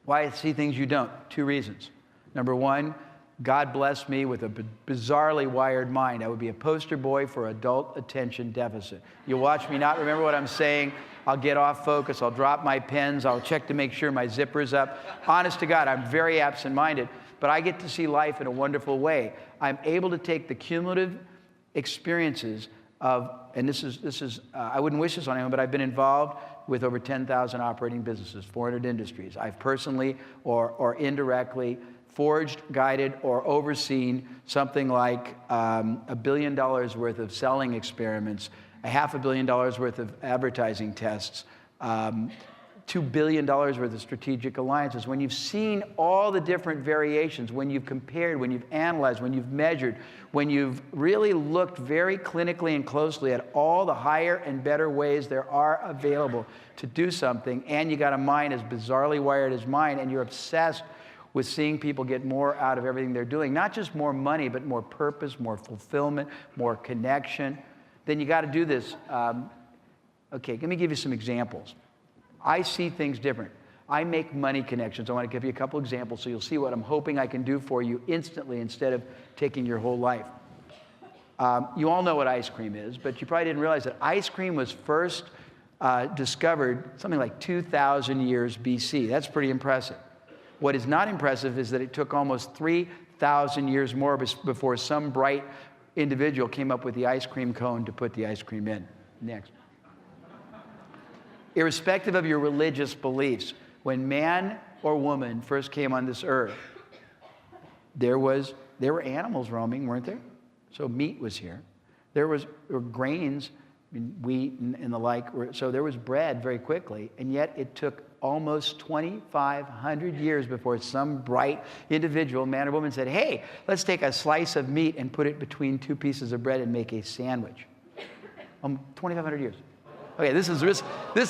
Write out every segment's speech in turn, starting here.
Why I see things you don't? 2 reasons. Number 1, God blessed me with a bizarrely wired mind. I would be a poster boy for adult attention deficit. You'll watch me not remember what I'm saying. I'll get off focus. I'll drop my pens. I'll check to make sure my zipper's up. Honest to God, I'm very absent-minded, but I get to see life in a wonderful way. I'm able to take the cumulative experiences of, and this is I wouldn't wish this on anyone, but I've been involved with over 10,000 operating businesses, 400 industries. I've personally or indirectly forged, guided, or overseen something like $1 billion worth of selling experiments, $500 million worth of advertising tests, $2 billion worth of strategic alliances. When you've seen all the different variations, when you've compared, when you've analyzed, when you've measured, when you've really looked very clinically and closely at all the higher and better ways there are available to do something, and you got a mind as bizarrely wired as mine, and you're obsessed with seeing people get more out of everything they're doing, not just more money, but more purpose, more fulfillment, more connection, then you got to do this. Okay, let me give you some examples. I see things different. I make money connections. I want to give you a couple examples so you'll see what I'm hoping I can do for you instantly instead of taking your whole life. You all know what ice cream is, but you probably didn't realize that ice cream was first discovered something like 2,000 years BC. That's pretty impressive. What is not impressive is that it took almost 3,000 years more before some bright individual came up with the ice cream cone to put the ice cream in. Next. Irrespective of your religious beliefs, when man or woman first came on this earth, there were animals roaming, weren't there? So meat was here. There were grains, wheat and the like. So there was bread very quickly, and yet it took almost 2,500 years before some bright individual, man or woman, said, hey, let's take a slice of meat and put it between 2 pieces of bread and make a sandwich. 2,500 years. Okay, this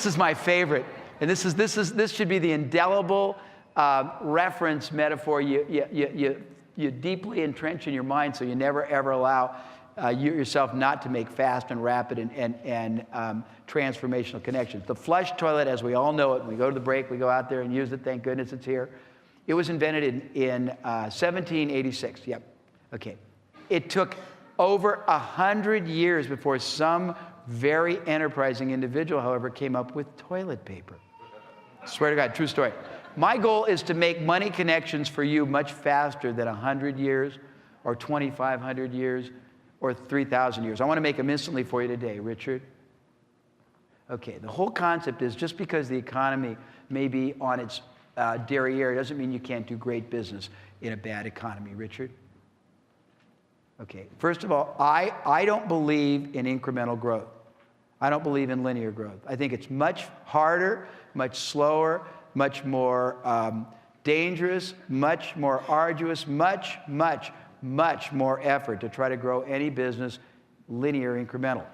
is my favorite, and this should be the indelible reference metaphor you deeply entrench in your mind, so you never ever allow yourself not to make fast and rapid and transformational connections. The flush toilet, as we all know it, when we go to the break, we go out there and use it. Thank goodness it's here. It was invented in 1786. Yep. Okay. It took over 100 years before some very enterprising individual, however, came up with toilet paper. Swear to God, true story. My goal is to make money connections for you much faster than 100 years or 2,500 years or 3,000 years. I want to make them instantly for you today, Richard. Okay, the whole concept is just because the economy may be on its derriere doesn't mean you can't do great business in a bad economy, Richard. Okay, first of all, I don't believe in incremental growth. I don't believe in linear growth. I think it's much harder, much slower, much more dangerous, much more arduous, much more effort to try to grow any business linear incremental.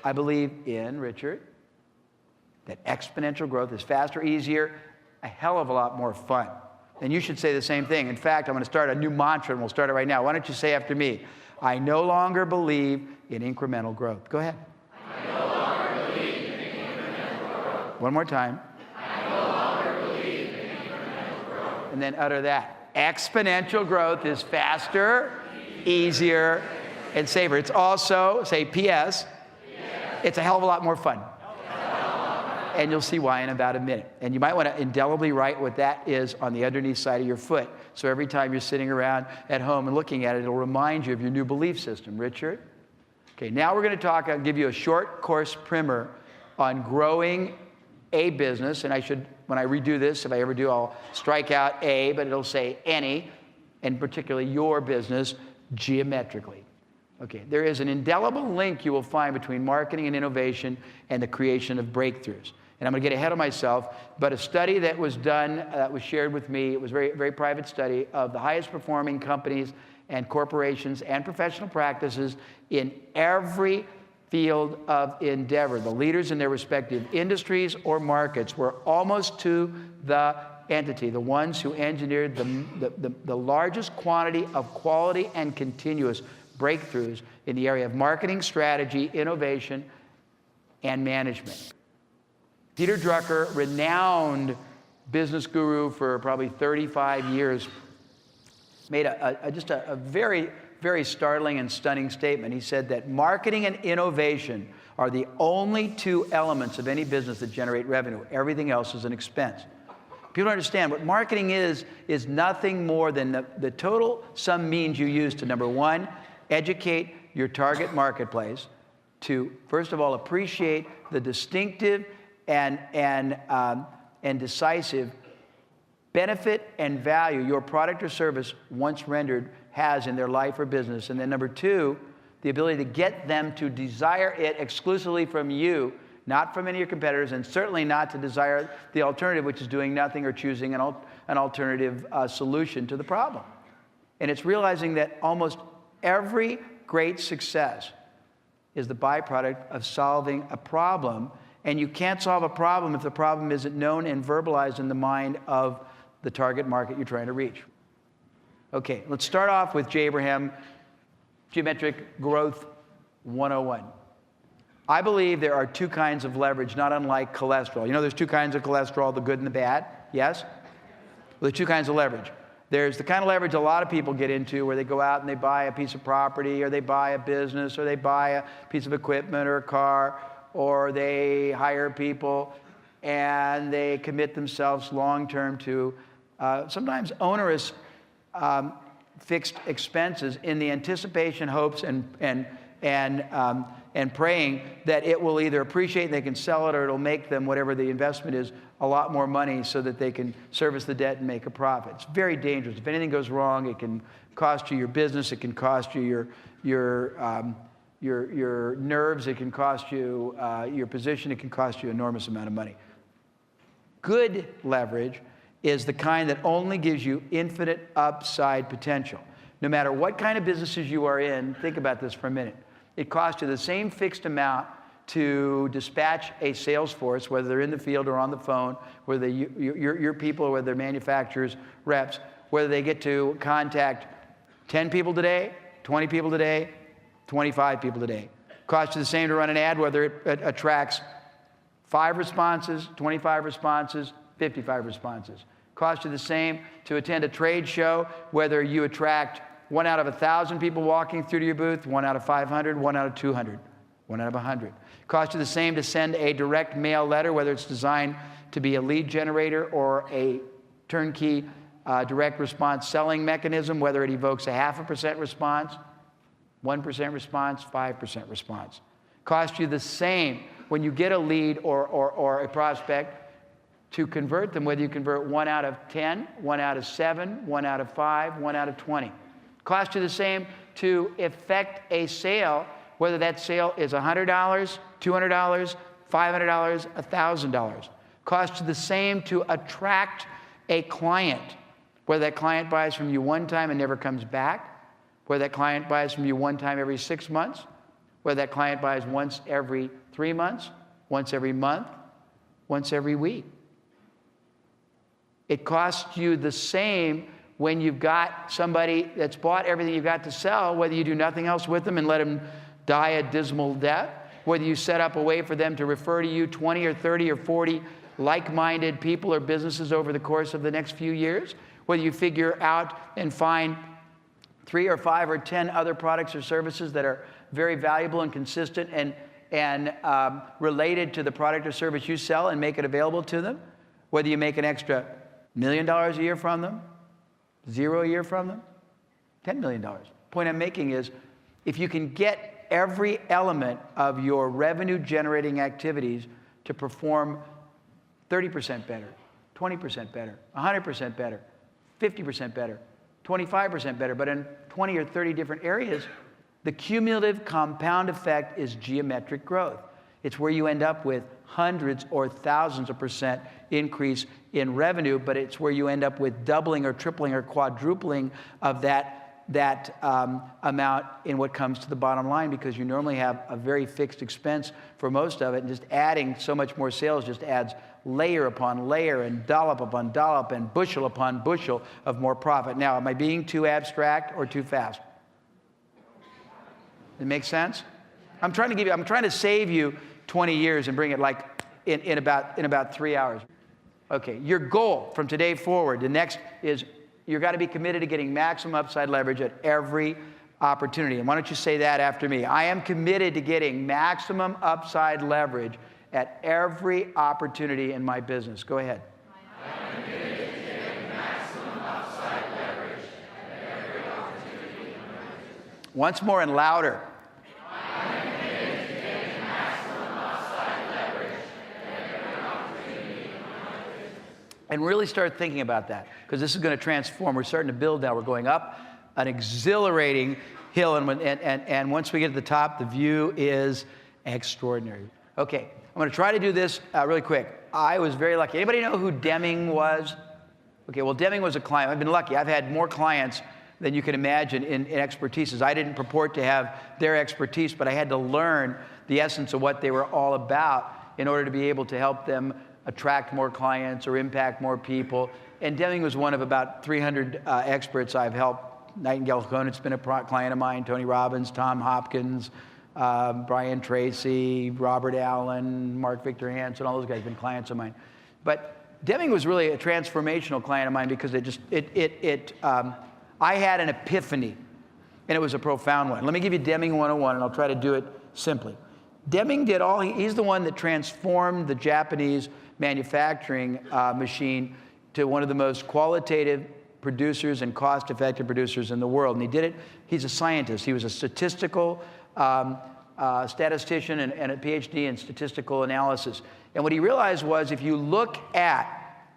I believe in, Richard, that exponential growth is faster, easier, a hell of a lot more fun. And you should say the same thing. In fact, I'm going to start a new mantra, and we'll start it right now. Why don't you say after me, I no longer believe in incremental growth. Go ahead. I no longer believe in incremental growth. One more time. I no longer believe in incremental growth. And then utter that. Exponential growth is faster, easier, and safer. It's also, say P.S., it's a hell of a lot more fun. And you'll see why in about a minute. And you might want to indelibly write what that is on the underneath side of your foot. So every time you're sitting around at home and looking at it, it'll remind you of your new belief system. Richard? Okay, now we're going to talk, I'll give you a short course primer on growing a business. And I should, when I redo this, if I ever do, I'll strike out A, but it'll say any, and particularly your business, geometrically. Okay, there is an indelible link you will find between marketing and innovation and the creation of breakthroughs. And I'm going to get ahead of myself, but a study that was done, that was shared with me, it was a very, very private study of the highest performing companies and corporations and professional practices in every field of endeavor. The leaders in their respective industries or markets were almost to the entity, the ones who engineered the largest quantity of quality and continuous breakthroughs in the area of marketing, strategy, innovation, and management. Peter Drucker, renowned business guru for probably 35 years, made just a very, very startling and stunning statement. He said that marketing and innovation are the only two elements of any business that generate revenue. Everything else is an expense. People don't understand what marketing is nothing more than the total sum means you use to, number one, educate your target marketplace, to, first of all, appreciate the distinctive and decisive benefit and value your product or service, once rendered, has in their life or business. And then number two, the ability to get them to desire it exclusively from you, not from any of your competitors, and certainly not to desire the alternative, which is doing nothing or choosing an alternative solution to the problem. And it's realizing that almost every great success is the byproduct of solving a problem. And you can't solve a problem if the problem isn't known and verbalized in the mind of the target market you're trying to reach. Okay, let's start off with J. Abraham, Geometric Growth 101. I believe there are two kinds of leverage, not unlike cholesterol. You know there's two kinds of cholesterol, the good and the bad? Yes? Well, there's two kinds of leverage. There's the kind of leverage a lot of people get into where they go out and they buy a piece of property, or they buy a business, or they buy a piece of equipment or a car, or they hire people and they commit themselves long-term to sometimes onerous fixed expenses in the anticipation, hopes, and praying that it will either appreciate and they can sell it, or it'll make them, whatever the investment is, a lot more money so that they can service the debt and make a profit. It's very dangerous. If anything goes wrong, it can cost you your business, it can cost you your nerves, it can cost you your position, it can cost you an enormous amount of money. Good leverage is the kind that only gives you infinite upside potential. No matter what kind of businesses you are in, think about this for a minute. It costs you the same fixed amount to dispatch a sales force, whether they're in the field or on the phone, whether your people or whether they're manufacturers, reps, whether they get to contact 10 people today, 20 people today, 25 people today. Costs you the same to run an ad, whether it attracts 5 responses, 25 responses, 55 responses. Costs you the same to attend a trade show, whether you attract 1 out of 1,000 people walking through to your booth, 1 out of 500, 1 out of 200, 1 out of 100. Costs you the same to send a direct mail letter, whether it's designed to be a lead generator or a turnkey direct response selling mechanism, whether it evokes a 0.5% response, 1% response, 5% response. Costs you the same when you get a lead or a prospect to convert them, whether you convert 1 out of 10, 1 out of 7, 1 out of 5, 1 out of 20. Costs you the same to effect a sale, whether that sale is $100, $200, $500, $1,000. Costs you the same to attract a client, whether that client buys from you one time and never comes back, whether that client buys from you one time every 6 months, whether that client buys once every 3 months, once every month, once every week. It costs you the same when you've got somebody that's bought everything you've got to sell, whether you do nothing else with them and let them die a dismal death, whether you set up a way for them to refer to you 20 or 30 or 40 like-minded people or businesses over the course of the next few years, whether you figure out and find 3 or 5 or 10 other products or services that are very valuable and consistent and related to the product or service you sell and make it available to them, whether you make an extra $1 million a year from them, 0 a year from them, $10 million. Point I'm making is, if you can get every element of your revenue-generating activities to perform 30% better, 20% better, 100% better, 50% better, 25% better, but in 20 or 30 different areas, the cumulative compound effect is geometric growth. It's where you end up with hundreds or thousands of percent increase in revenue, but it's where you end up with doubling or tripling or quadrupling of that amount in what comes to the bottom line, because you normally have a very fixed expense for most of it, and just adding so much more sales just adds layer upon layer and dollop upon dollop and bushel upon bushel of more profit. Now, am I being too abstract or too fast? It makes sense? I'm trying to save you 20 years and bring it like in about 3 hours. Okay, your goal from today forward, the next is you've got to be committed to getting maximum upside leverage at every opportunity. And why don't you say that after me? I am committed to getting maximum upside leverage at every opportunity in my business. Go ahead. I am committed to getting maximum upside leverage at every opportunity in my business. Once more and louder. I am committed to getting maximum upside leverage at every opportunity in my business. And really start thinking about that, because this is going to transform. We're starting to build now. We're going up an exhilarating hill, and once we get to the top, the view is extraordinary. Okay, I'm going to try to do this really quick. I was very lucky. Anybody know who Deming was? Okay, well, Deming was a client. I've been lucky. I've had more clients than you can imagine in expertise. I didn't purport to have their expertise, but I had to learn the essence of what they were all about in order to be able to help them attract more clients or impact more people. And Deming was one of about 300 experts I've helped. Nightingale Conant's been a client of mine, Tony Robbins, Tom Hopkins, Brian Tracy, Robert Allen, Mark Victor Hansen, all those guys have been clients of mine. But Deming was really a transformational client of mine because I had an epiphany, and it was a profound one. Let me give you Deming 101, and I'll try to do it simply. Deming did he's the one that transformed the Japanese manufacturing machine to one of the most qualitative producers and cost-effective producers in the world. And he did it, he's a scientist. He was a statistical statistician and a PhD in statistical analysis. And what he realized was if you look at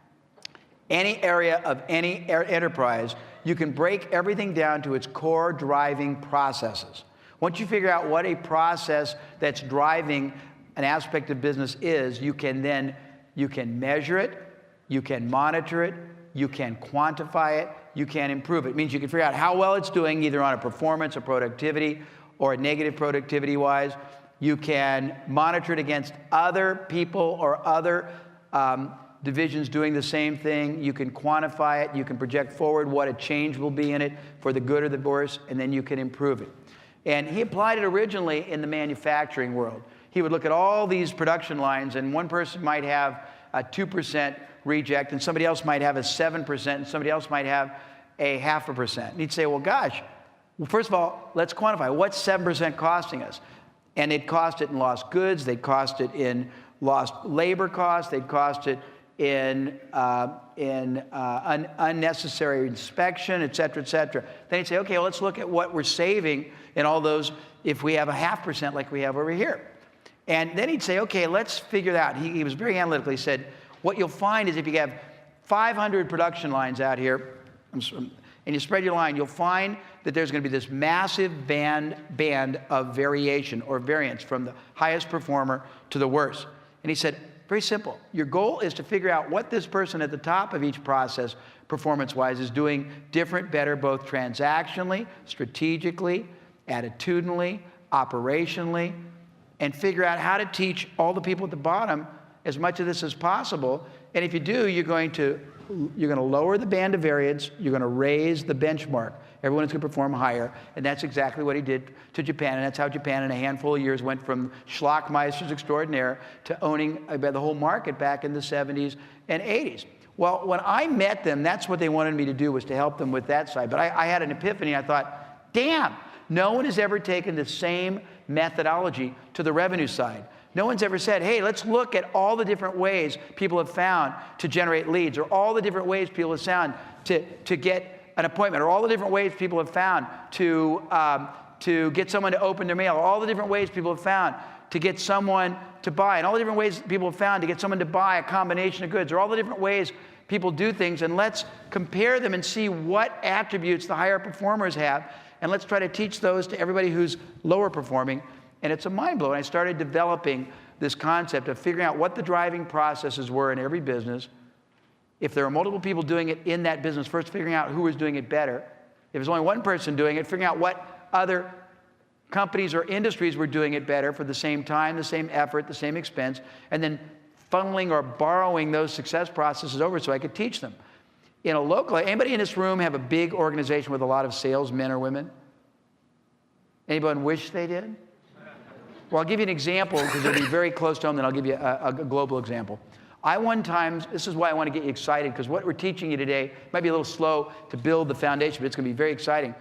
any area of any enterprise, you can break everything down to its core driving processes. Once you figure out what a process that's driving an aspect of business is, you can measure it, you can monitor it, you can quantify it, you can improve it. It means you can figure out how well it's doing, either on a performance or productivity or a negative productivity-wise. You can monitor it against other people or other divisions doing the same thing. You can quantify it. You can project forward what a change will be in it for the good or the worse, and then you can improve it. And he applied it originally in the manufacturing world. He would look at all these production lines, and one person might have a 2% reject, and somebody else might have a 7%, and somebody else might have a 0.5%. And he'd say, well, gosh, well, first of all, let's quantify. What's 7% costing us? And they'd cost it in lost goods. They'd cost it in lost labor costs. They'd cost it in unnecessary inspection, et cetera, et cetera. Then he'd say, okay, well, let's look at what we're saving in all those if we have a 0.5% like we have over here. And then he'd say, okay, let's figure that out. He was very analytical. He said, what you'll find is if you have 500 production lines out here, and you spread your line, you'll find that there's going to be this massive band of variation or variance from the highest performer to the worst. And he said, very simple. Your goal is to figure out what this person at the top of each process, performance-wise, is doing different, better, both transactionally, strategically, attitudinally, operationally, and figure out how to teach all the people at the bottom as much of this as possible. And if you do, you're going to lower the band of variance, you're going to raise the benchmark. Everyone's going to perform higher, and that's exactly what he did to Japan, and that's how Japan in a handful of years went from Schlockmeisters extraordinaire to owning the whole market back in the 70s and 80s. Well, when I met them, that's what they wanted me to do, was to help them with that side. But I had an epiphany. I thought, damn, no one has ever taken the same methodology to the revenue side. No one's ever said, hey, let's look at all the different ways people have found to generate leads, or all the different ways people have found to get an appointment, or all the different ways people have found to get someone to open their mail, or all the different ways people have found to get someone to buy, and all the different ways people have found to get someone to buy a combination of goods, or all the different ways people do things, and let's compare them and see what attributes the higher performers have, and let's try to teach those to everybody who's lower performing. And it's a mind blow. And I started developing this concept of figuring out what the driving processes were in every business. If there are multiple people doing it in that business, first figuring out who was doing it better. If there's only one person doing it, figuring out what other companies or industries were doing it better for the same time, the same effort, the same expense, and then funneling or borrowing those success processes over so I could teach them. In a local, anybody in this room have a big organization with a lot of salesmen or women? Anyone wish they did? Well, I'll give you an example because it'll be very close to home, then I'll give you a global example. This is why I want to get you excited, because what we're teaching you today might be a little slow to build the foundation, but it's going to be very exciting.